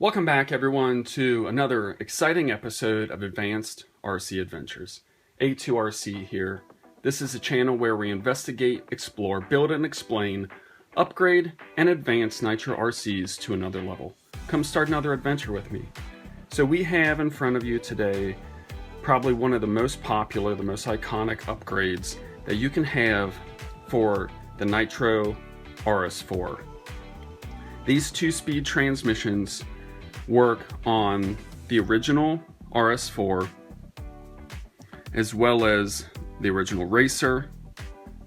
Welcome back, everyone, to another exciting episode of Advanced RC Adventures. A2RC here. This is a channel where we investigate, explore, build and explain, upgrade, and advance Nitro RCs to another level. Come start another adventure with me. So we have in front of you today probably one of the most popular, the most iconic upgrades that you can have for the Nitro RS4. These two-speed transmissions work on the original RS4 as well as the original Racer.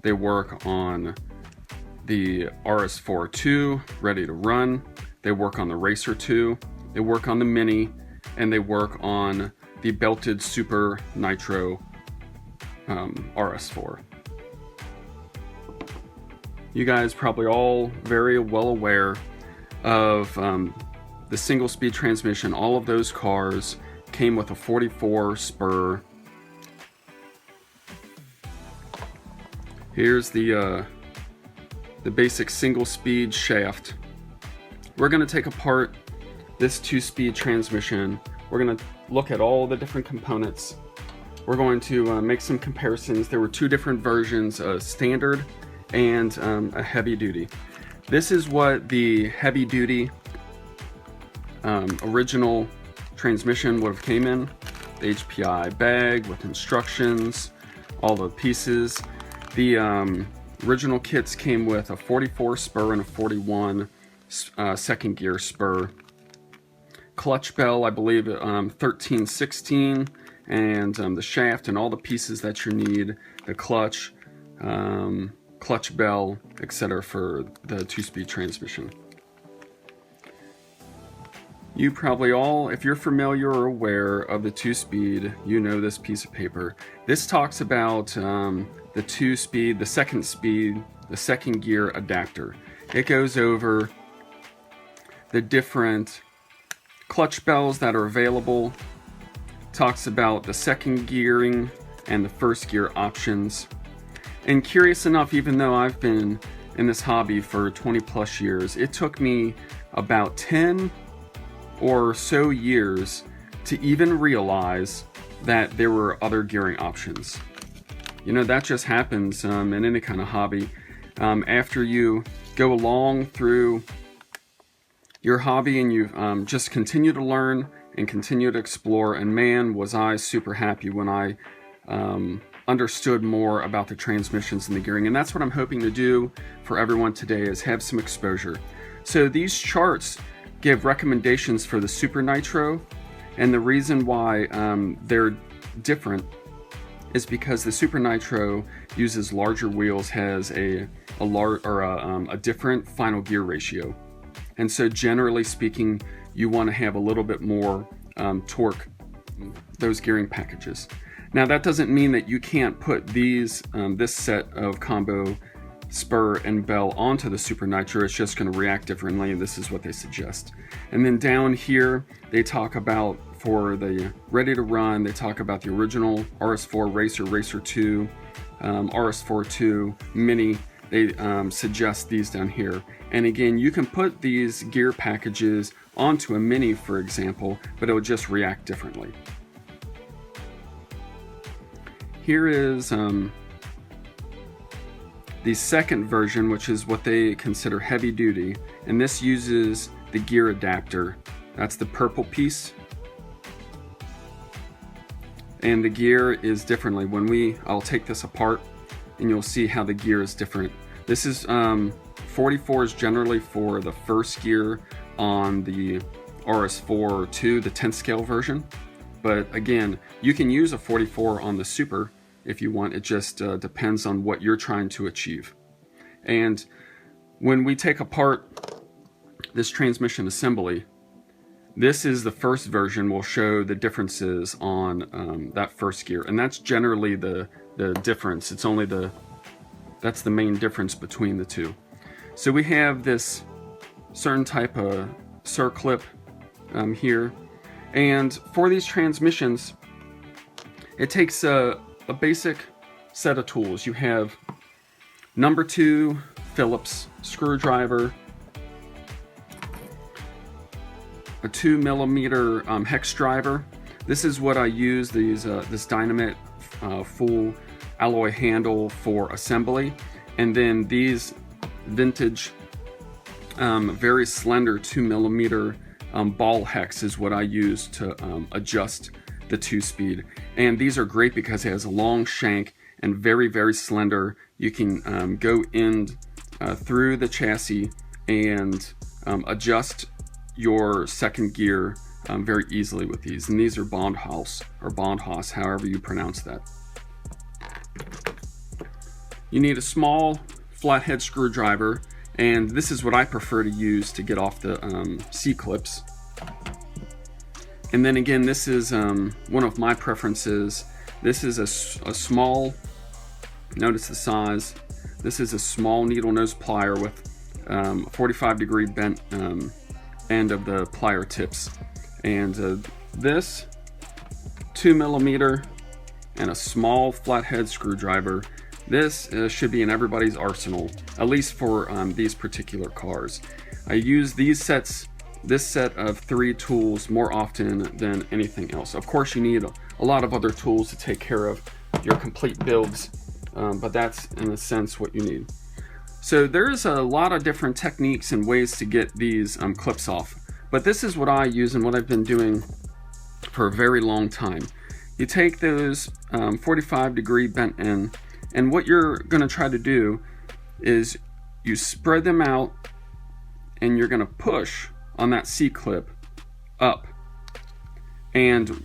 They work on the RS4 2 ready to run. They work on the Racer 2. They work on the Mini, and they work on the belted Super Nitro RS4. You guys probably all very well aware of the single speed transmission. All of those cars came with a 44 spur. Here's the basic single speed shaft. We're going to take apart this two-speed transmission. We're going to look at all the different components. We're going to make some comparisons. There were two different versions, a standard and a heavy duty. This is what the heavy duty original transmission would have came in. The HPI bag with instructions, all the pieces. The original kits came with a 44 spur and a 41 second gear spur. Clutch bell, I believe 1316, and the shaft and all the pieces that you need, the clutch, clutch bell, etc. for the two-speed transmission. You probably all, if you're familiar or aware of the two-speed, you know this piece of paper. This talks about the two-speed, the second speed, the second gear adapter. It goes over the different clutch bells that are available, talks about the second gearing and the first gear options. And curious enough, even though I've been in this hobby for 20 plus years, it took me about 10 or so years to even realize that there were other gearing options. You know, that just happens in any kind of hobby. After you go along through your hobby and you just continue to learn and continue to explore, and man, was I super happy when I understood more about the transmissions and the gearing. And that's what I'm hoping to do for everyone today, is have some exposure. So these charts give recommendations for the Super Nitro, and the reason why they're different is because the Super Nitro uses larger wheels, has a different final gear ratio, and so generally speaking, you want to have a little bit more torque, those gearing packages. Now that doesn't mean that you can't put these this set of combo spur and bell onto the Super Nitro. It's just going to react differently, and this is what they suggest. And then down here they talk about, for the ready to run, they talk about the original RS4 Racer, Racer 2, RS4 2 Mini. They suggest these down here. And again, you can put these gear packages onto a Mini, for example, but it will just react differently. Here is the second version, which is what they consider heavy duty, and this uses the gear adapter. That's the purple piece, and the gear is differently. I'll take this apart and you'll see how the gear is different. This is 44 is generally for the first gear on the RS4 2, the 10th scale version, but again, you can use a 44 on the Super if you want. It just depends on what you're trying to achieve. And when we take apart this transmission assembly, this is the first version. Will show the differences on that first gear, and that's generally the difference. It's only that's the main difference between the two. So we have this certain type of circlip here, and for these transmissions, it takes a basic set of tools. You have number 2 Phillips screwdriver, a 2mm hex driver. This is what I use, this Dynamit full alloy handle for assembly, and then these vintage very slender 2mm ball hex is what I use to adjust the 2-speed. And these are great because it has a long shank and very, very slender. You can go in through the chassis and adjust your second gear very easily with these. And these are Bondhaus, or Bondhaus, however you pronounce that. You need a small flathead screwdriver, and this is what I prefer to use to get off the C-clips. And then again, this is one of my preferences. This is a small, notice the size, this is a small needle nose plier with 45-degree bent end of the plier tips. And this 2mm and a small flathead screwdriver. This should be in everybody's arsenal, at least for these particular cars. I use this set of 3 tools more often than anything else. Of course, you need a lot of other tools to take care of your complete builds, but that's in a sense what you need. So there's a lot of different techniques and ways to get these clips off, but this is what I use and what I've been doing for a very long time. You take those 45-degree bent end, and what you're going to try to do is you spread them out, and you're going to push on that C-clip up. And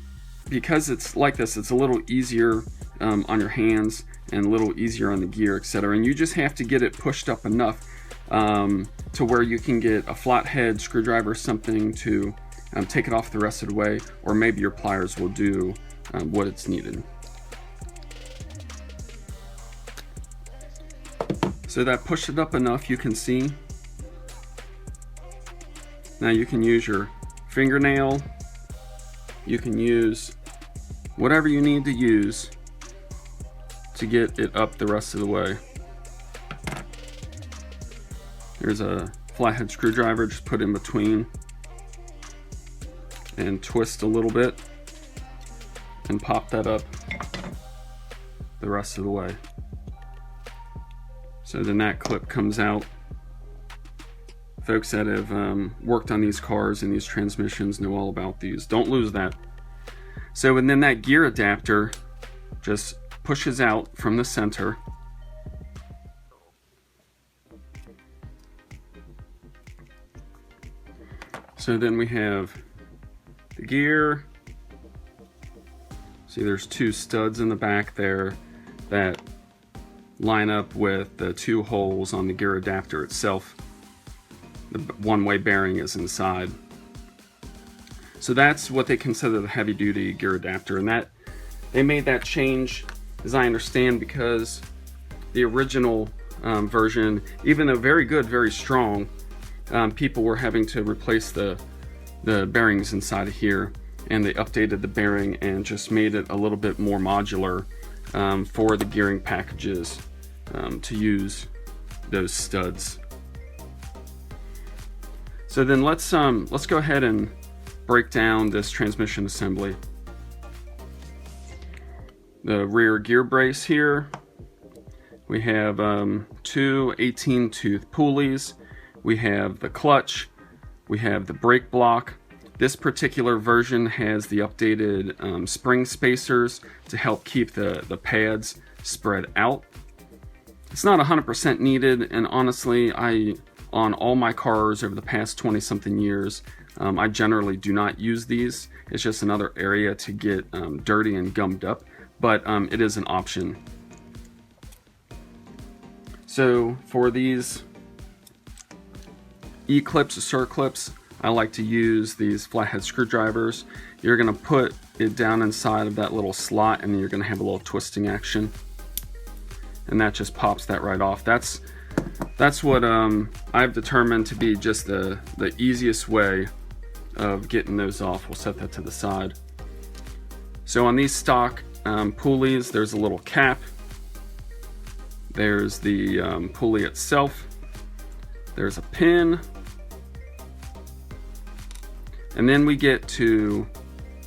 because it's like this, it's a little easier on your hands and a little easier on the gear, etc. And you just have to get it pushed up enough to where you can get a flathead screwdriver or something to take it off the rest of the way, or maybe your pliers will do what it's needed. So that pushed it up enough, you can see. Now you can use your fingernail, you can use whatever you need to use to get it up the rest of the way. Here's a flathead screwdriver, just put in between and twist a little bit and pop that up the rest of the way. So then that clip comes out. Folks that have worked on these cars and these transmissions know all about these. Don't lose that. So, and then that gear adapter just pushes out from the center. So then we have the gear. See, there's 2 studs in the back there that line up with the 2 holes on the gear adapter itself. The one-way bearing is inside. So that's what they consider the heavy-duty gear adapter, and that they made that change, as I understand, because the original version, even though very good, very strong, people were having to replace the bearings inside of here, and they updated the bearing and just made it a little bit more modular for the gearing packages to use those studs. So then let's go ahead and break down this transmission assembly. The rear gear brace here, we have 2 18-tooth pulleys, we have the clutch, we have the brake block. This particular version has the updated spring spacers to help keep the pads spread out. It's not 100% needed, and honestly, on all my cars over the past 20-something years, I generally do not use these. It's just another area to get dirty and gummed up, but it is an option. So for these E-clips or circlips, I like to use these flathead screwdrivers. You're going to put it down inside of that little slot, and then you're going to have a little twisting action, and that just pops that right off. That's what I've determined to be just the easiest way of getting those off. We'll set that to the side. So on these stock pulleys, there's a little cap. There's the pulley itself. There's a pin. And then we get to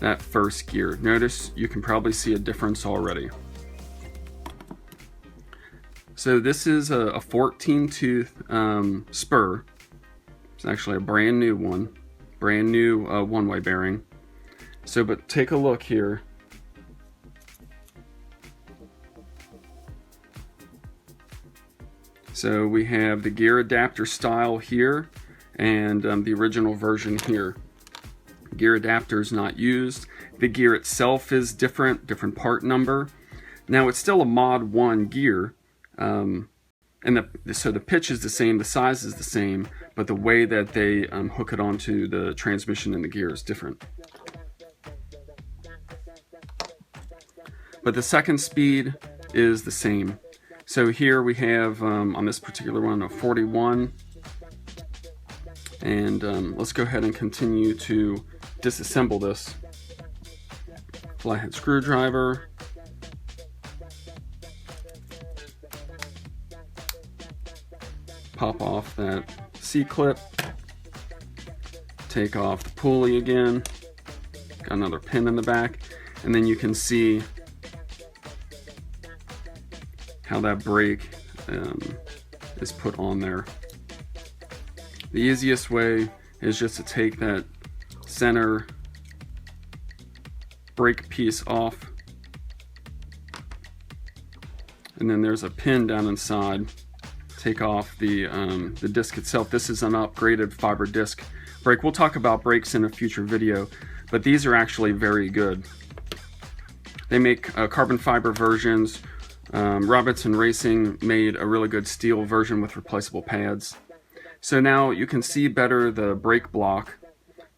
that first gear. Notice you can probably see a difference already. So this is a 14 tooth spur. It's actually a brand new one, brand new one-way bearing. So, but take a look here. So we have the gear adapter style here and the original version here. Gear adapter is not used. The gear itself is different part number. Now it's still a Mod 1 gear, and so the pitch is the same, the size is the same, but the way that they hook it onto the transmission and the gear is different. But the second speed is the same. So here we have, on this particular one, a 41. And let's go ahead and continue to disassemble this. Flathead screwdriver. Pop off that C-clip. Take off the pulley again. Got another pin in the back. And then you can see how that brake is put on there. The easiest way is just to take that center brake piece off, and then there's a pin down inside. Take off the disc itself. This is an upgraded fiber disc brake. We'll talk about brakes in a future video, but these are actually very good. They make carbon fiber versions. Robinson Racing made a really good steel version with replaceable pads. So now you can see better the brake block,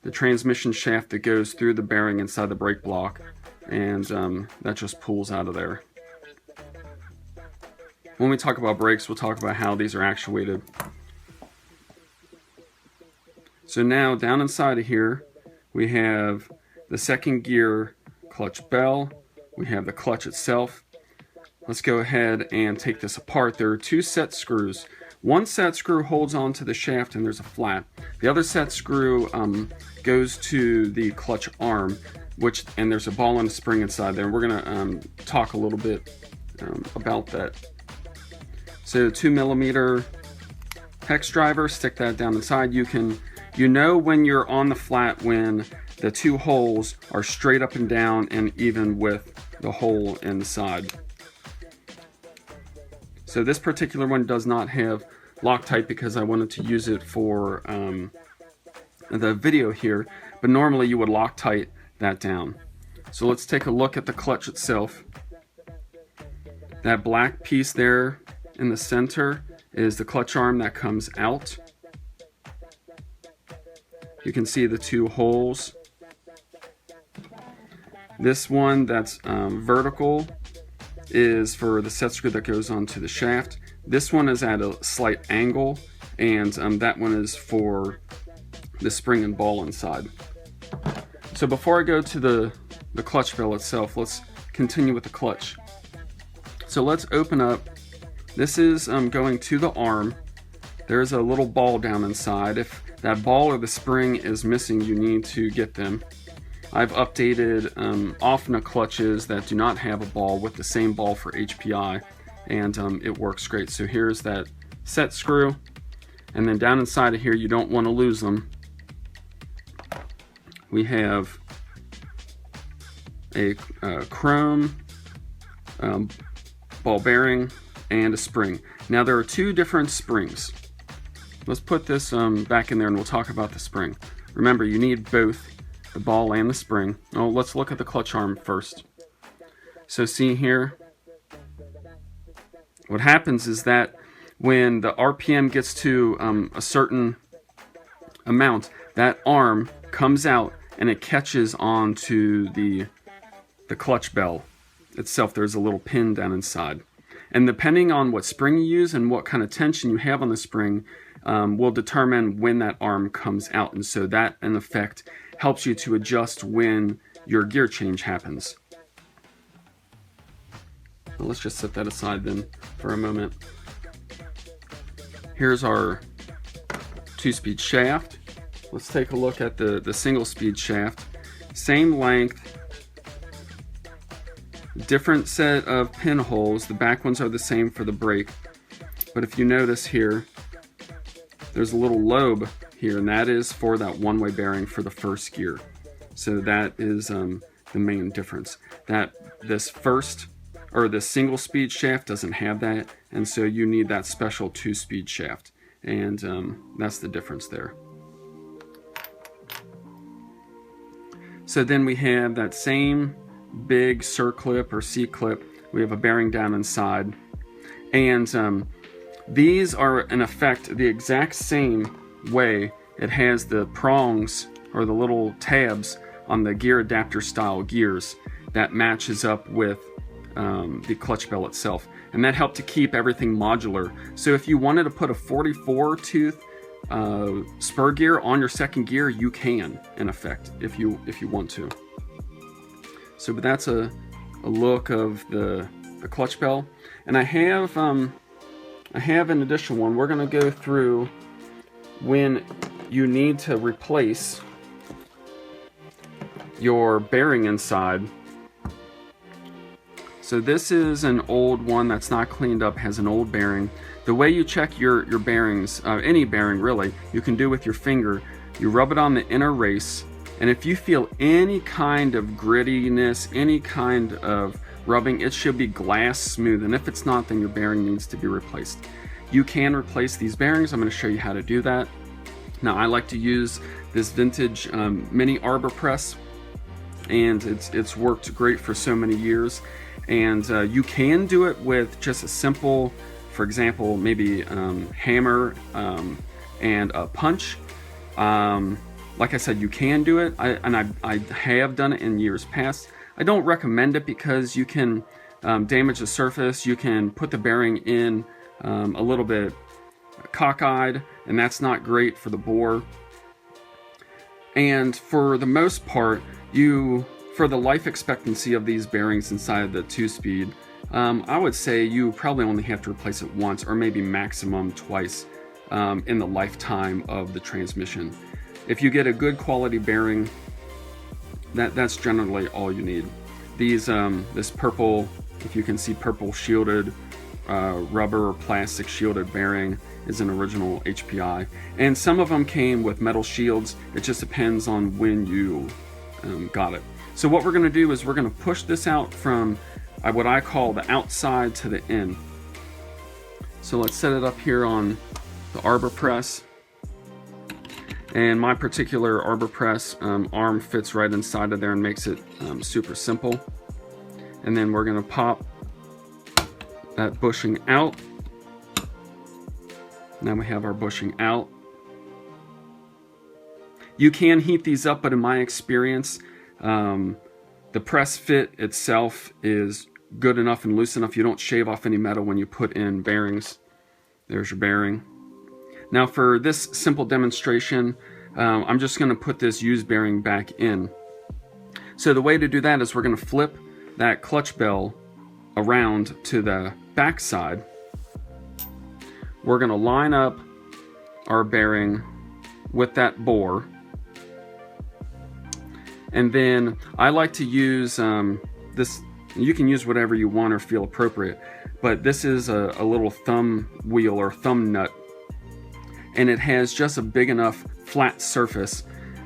the transmission shaft that goes through the bearing inside the brake block, and that just pulls out of there. When we talk about brakes, we'll talk about how these are actuated. So now down inside of here, we have the second gear clutch bell, we have the clutch itself. Let's go ahead and take this apart. There are two set screws. One set screw holds onto the shaft and there's a flat. The other set screw goes to the clutch arm, and there's a ball and a spring inside there. We're gonna talk a little bit about that. So 2mm hex driver, stick that down inside. You know when you're on the flat when the two holes are straight up and down and even with the hole inside. So this particular one does not have Loctite because I wanted to use it for the video here, but normally you would Loctite that down. So let's take a look at the clutch itself. That black piece there in the center is the clutch arm that comes out. You can see the two holes. This one that's vertical is for the set screw that goes onto the shaft. This one is at a slight angle, and that one is for the spring and ball inside. So before I go to the clutch bell itself, let's continue with the clutch. So let's open up. This is going to the arm. There's a little ball down inside. If that ball or the spring is missing, you need to get them. I've updated OFNA clutches that do not have a ball with the same ball for HPI, and it works great. So here's that set screw, and then down inside of here, you don't want to lose them. We have a chrome ball bearing and a spring. Now there are two different springs. Let's put this back in there and we'll talk about the spring. Remember, you need both the ball and the spring. Oh, let's look at the clutch arm first. So see here, what happens is that when the RPM gets to a certain amount, that arm comes out and it catches onto the clutch bell itself. There's a little pin down inside. And depending on what spring you use and what kind of tension you have on the spring will determine when that arm comes out. And so that, in effect, helps you to adjust when your gear change happens. Well, let's just set that aside then for a moment. Here's our 2-speed shaft. let's take a look at the single speed shaft. Same length, different set of pinholes. The back ones are the same for the brake, but if you notice here, there's a little lobe here, and that is for that one-way bearing for the first gear. So that is the main difference. That this single speed shaft doesn't have that, and so you need that special 2-speed shaft, and that's the difference there. So then we have that same big circlip or C-clip. We have a bearing down inside, and these are in effect the exact same way. It has the prongs or the little tabs on the gear adapter style gears that matches up with the clutch bell itself, and that helped to keep everything modular. So if you wanted to put a 44 tooth spur gear on your second gear, you can, in effect, if you want to. So but that's a look of the clutch bell, and I have an additional one. We're going to go through when you need to replace your bearing inside. So this is an old one that's not cleaned up, has an old bearing. The way you check your bearings, any bearing really, you can do with your finger. You rub it on the inner race, and if you feel any kind of grittiness, any kind of rubbing, it should be glass smooth, and if it's not, then your bearing needs to be replaced. You can replace these bearings. I'm going to show you how to do that. Now I like to use this vintage mini arbor press, and it's worked great for so many years. And you can do it with just a simple, for example, maybe hammer and a punch. Like I said, you can do it, I have done it in years past. I don't recommend it because you can damage the surface. You can put the bearing in a little bit cockeyed, and that's not great for the bore. And for the most part, for the life expectancy of these bearings inside the 2-speed, I would say you probably only have to replace it once or maybe maximum twice in the lifetime of the transmission. If you get a good quality bearing, that's generally all you need. These this purple, if you can see, purple shielded rubber or plastic shielded bearing is an original HPI, and some of them came with metal shields. It just depends on when you got it. So what we're going to do is we're going to push this out from what I call the outside to the in. So let's set it up here on the arbor press, and my particular arbor press arm fits right inside of there and makes it super simple. And then we're going to pop that bushing out. Now we have our bushing out. You can heat these up, but in my experience, the press fit itself is good enough and loose enough. You don't shave off any metal when you put in bearings. There's your bearing. Now for this simple demonstration, I'm just going to put this used bearing back in. So the way to do that is we're going to flip that clutch bell around to the back side. We're going to line up our bearing with that bore. And then I like to use this. You can use whatever you want or feel appropriate, but this is a little thumb wheel or thumb nut, and it has just a big enough flat surface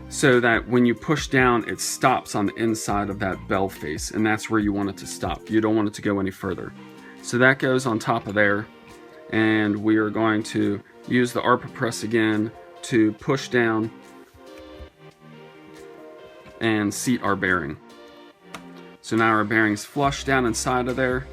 so that when you push down, it stops on the inside of that bell face, and that's where you want it to stop. You don't want it to go any further. So that goes on top of there, and we are going to use the arbor press again to push down and seat our bearing. So now our bearing's flush down inside of there.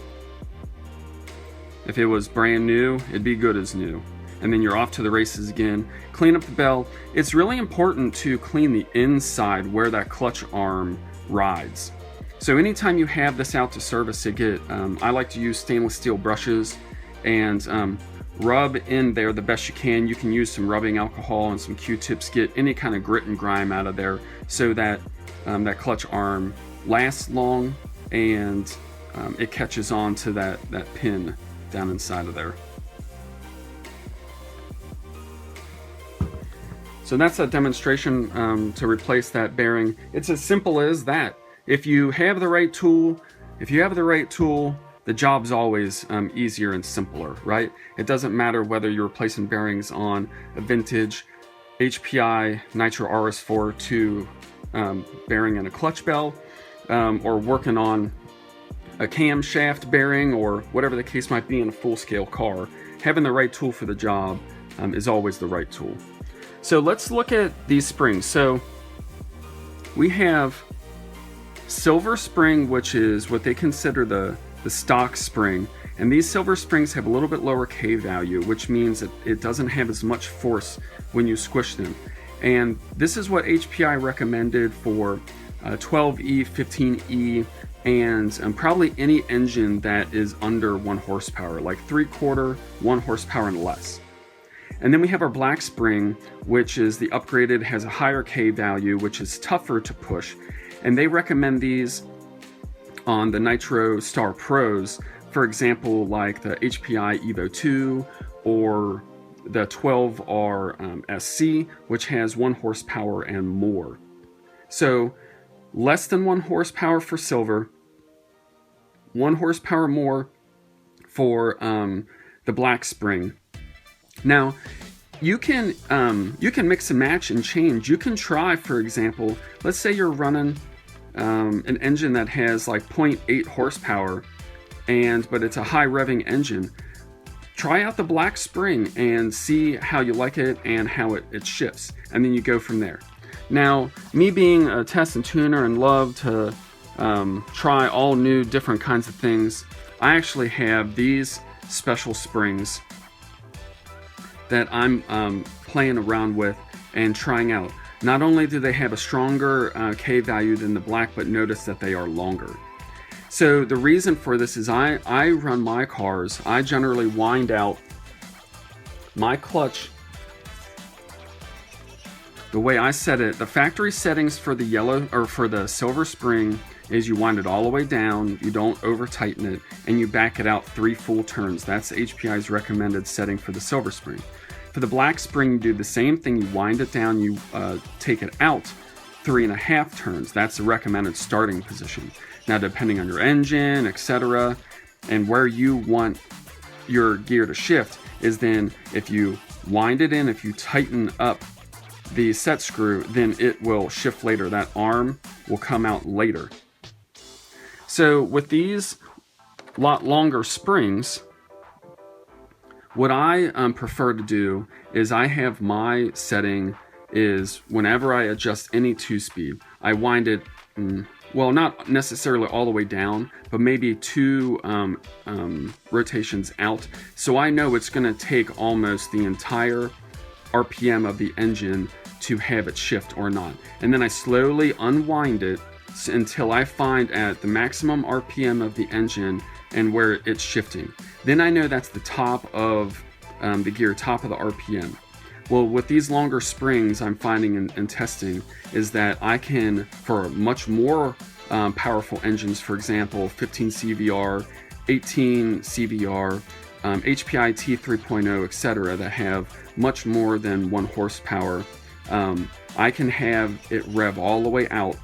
If it was brand new, it'd be good as new. And then you're off to the races again. Clean up the bell. It's really important to clean the inside where that clutch arm rides. So anytime you have this out to service it, I like to use stainless steel brushes and rub in there the best you can. You can use some rubbing alcohol and some Q-tips, get any kind of grit and grime out of there so that that clutch arm lasts long and it catches on to that pin down inside of there. So that's a demonstration to replace that bearing. It's as simple as that. If you have the right tool, the job's always easier and simpler, right? It doesn't matter whether you're replacing bearings on a vintage HPI Nitro RS4 to bearing in a clutch bell, or working on a camshaft bearing, or whatever the case might be in a full-scale car. Having the right tool for the job is always the right tool. So let's look at these springs. So we have silver spring, which is what they consider the stock spring, and these silver springs have a little bit lower K value, which means that it doesn't have as much force when you squish them. And this is what HPI recommended for 12E, 15E, and probably any engine that is under 1 horsepower, like 3/4, 1 horsepower and less. And then we have our black spring, which is the upgraded, has a higher K value, which is tougher to push. And they recommend these on the Nitro Star Pros, for example, like the HPI Evo 2 or the 12R SC, which has 1 horsepower and more. So less than 1 horsepower for silver, 1 horsepower more for the black spring. Now, you can mix and match and change. You can try, for example, let's say you're running an engine that has like 0.8 horsepower, but it's a high revving engine. Try out the black spring and see how you like it and how it shifts, and then you go from there. Now, me being a test and tuner and love to try all new different kinds of things, I actually have these special springs that I'm playing around with and trying out. Not only do they have a stronger K value than the black, but notice that they are longer. So the reason for this is I run my cars, I generally wind out my clutch the way I set it. The factory settings for the yellow or for the silver spring is you wind it all the way down, you don't over tighten it, and you back it out 3 full turns. That's HPI's recommended setting for the silver spring. For the black spring, you do the same thing. You wind it down, you take it out 3.5 turns. That's the recommended starting position. Now, depending on your engine, etc., and where you want your gear to shift, is then if you wind it in, if you tighten up the set screw, then it will shift later. That arm will come out later. So with these lot longer springs, what I prefer to do is I have my setting is whenever I adjust any 2-speed, I wind it, well, not necessarily all the way down, but maybe 2 rotations out. So I know it's going to take almost the entire RPM of the engine to have it shift or not. And then I slowly unwind it until I find at the maximum RPM of the engine and where it's shifting. Then I know that's the top of the gear, top of the RPM. Well, with these longer springs, I'm finding and testing is that I can, for much more powerful engines, for example, 15 CVR, 18 CVR, HPI T3.0, etc., that have much more than 1 horsepower, I can have it rev all the way out,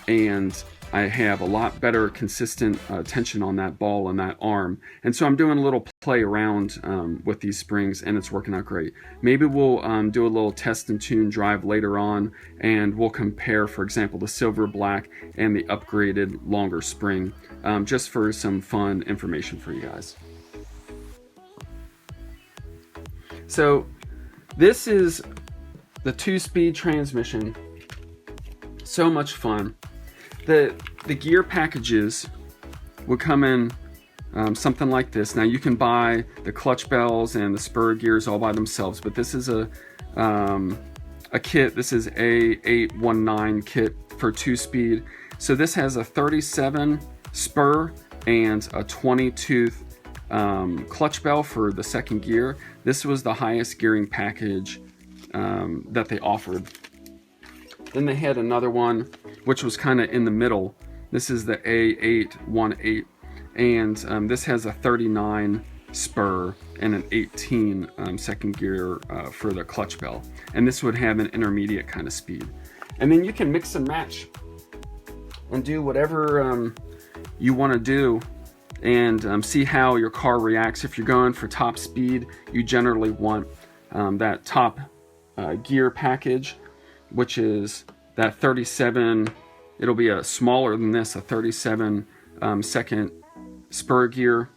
and I have a lot better consistent tension on that ball and that arm. And so I'm doing a little play around with these springs, and it's working out great. Maybe we'll do a little test and tune drive later on, and we'll compare, for example, the silver black and the upgraded longer spring, just for some fun information for you guys. So this is the 2-speed transmission. So much fun. The gear packages would come in something like this. Now you can buy the clutch bells and the spur gears all by themselves, but this is a kit. This is A819 kit for 2-speed. So this has a 37 spur and a 20 tooth clutch bell for the second gear. This was the highest gearing package that they offered. Then they had another one which was kind of in the middle. This is the A818, and this has a 39 spur and an 18 second gear for the clutch bell. And this would have an intermediate kind of speed. And then you can mix and match and do whatever you want to do, and see how your car reacts. If you're going for top speed, you generally want that top gear package, which is that 37, it'll be a smaller than this, a 37 second spur gear,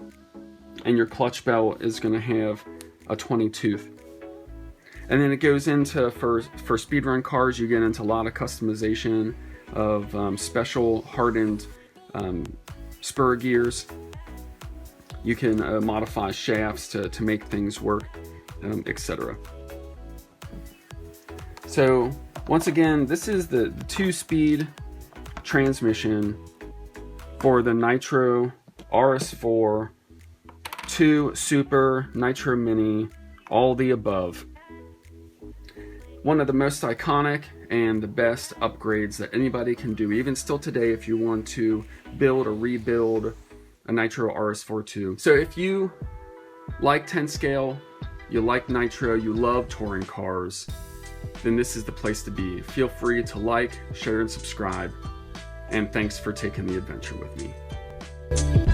and your clutch bell is going to have a 20 tooth. And then it goes into, for speedrun cars, you get into a lot of customization of special hardened spur gears. You can modify shafts to make things work, etc. So once again, this is the 2-speed transmission for the Nitro RS4, 2 Super, Nitro Mini, all the above. One of the most iconic and the best upgrades that anybody can do, even still today, if you want to build or rebuild a Nitro RS4 2. So if you like 10 scale, you like Nitro, you love touring cars, then this is the place to be. Feel free to like, share, and subscribe. And thanks for taking the adventure with me.